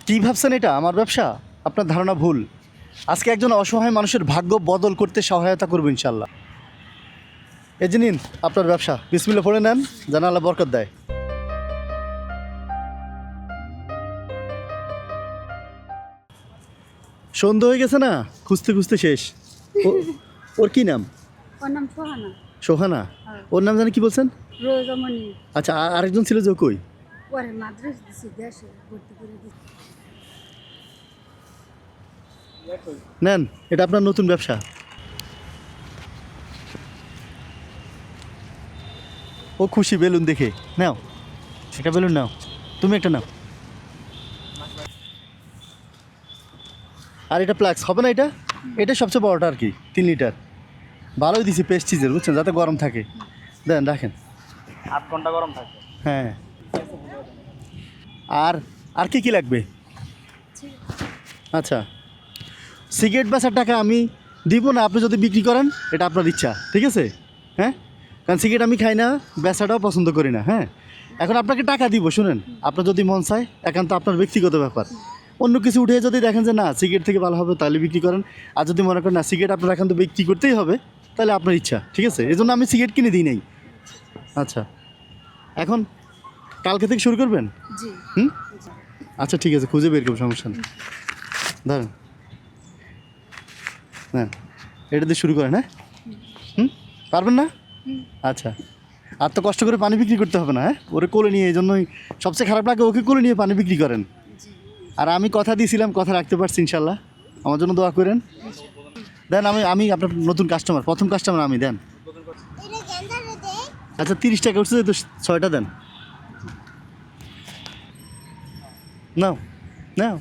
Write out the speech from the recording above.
কী ভাবছেন এটা আমার ব্যবসা? আপনার ধারণা ভুল। আজকে একজন অসহায় মানুষের ভাগ্য বদল করতে সহায়তা করবো ইনশাল্লাহ। এই যে নিন আপনার ব্যবসা, বিসমিল্লাহ পড়ে নেন, যেন আল্লাহ বরকত দেয়। সন্ধ্যা হয়ে গেছে না, খুঁজতে খুঁজতে শেষ। ওর কি নাম? ওর নাম সোহানা। সোহানা? হ্যাঁ। ওর নাম জানি কি বলছেন? রোজমণি। আচ্ছা, আরেকজন ছিল যে ও কই? পরে মাদ্রাস দিছি, দেশে ভর্তি করে দিছি। নেন, এটা আপনার নতুন ব্যবসা। ও খুশি বেলুন দেখে। নাও, একটা বেলুন নাও, তুমি একটা নাও। আর এটা প্লাক্স হবে না? এটা এটা সবচেয়ে বড়টা আর কি, 3 লিটার। ভালোই দিছি পেস্টিজের, বুঝছেন, যাতে গরম থাকে। দেন, রাখেন। 8 ঘন্টা গরম থাকে। হ্যাঁ। আর আর কি কি লাগবে? আচ্ছা, সিগারেট বেচার টাকা আমি দিব না, আপনি যদি বিক্রি করেন এটা আপনার ইচ্ছা, ঠিক আছে? হ্যাঁ, কারণ সিগারেট আমি খাই না, বেচাটাও পছন্দ করি না। হ্যাঁ, এখন আপনাকে টাকা দিব, শুনেন, আপনার যদি মন চায়, একান্ত আপনার ব্যক্তিগত ব্যাপার। অন্য কিছু উঠে যদি দেখেন যে না সিগারেট থেকে ভালো হবে, তাহলে বিক্রি করেন। আর যদি মনে করেন না সিগারেট আপনার একান্ত বিক্রি করতেই হবে, তাহলে আপনার ইচ্ছা, ঠিক আছে? এই জন্য আমি সিগারেট কিনে দিই নাই। আচ্ছা, এখন কালকে থেকে শুরু করবেন? জি। হুম, জি। আচ্ছা ঠিক আছে, খুঁজে বের করবো, সমস্যা নেই। ধরেন, হ্যাঁ, এটা দিয়ে শুরু করেন। হ্যাঁ, হুম, পারবেন না? আচ্ছা, আর তো কষ্ট করে পানি বিক্রি করতে হবে না। হ্যাঁ, ওরে কোলে নিয়ে, এই জন্যই সবচেয়ে খারাপ লাগে, ওকে কোলে নিয়ে পানি বিক্রি করেন। জি। আর আমি কথা দিয়েছিলাম, কথা রাখতে পারছি ইনশাল্লাহ। আমার জন্য দোয়া করেন। দেন, আমি আপনার নতুন কাস্টমার, প্রথম কাস্টমার আমি। দেন। আচ্ছা, 30 টাকা উঠছে তো, 6টা দেন। নাও নাও।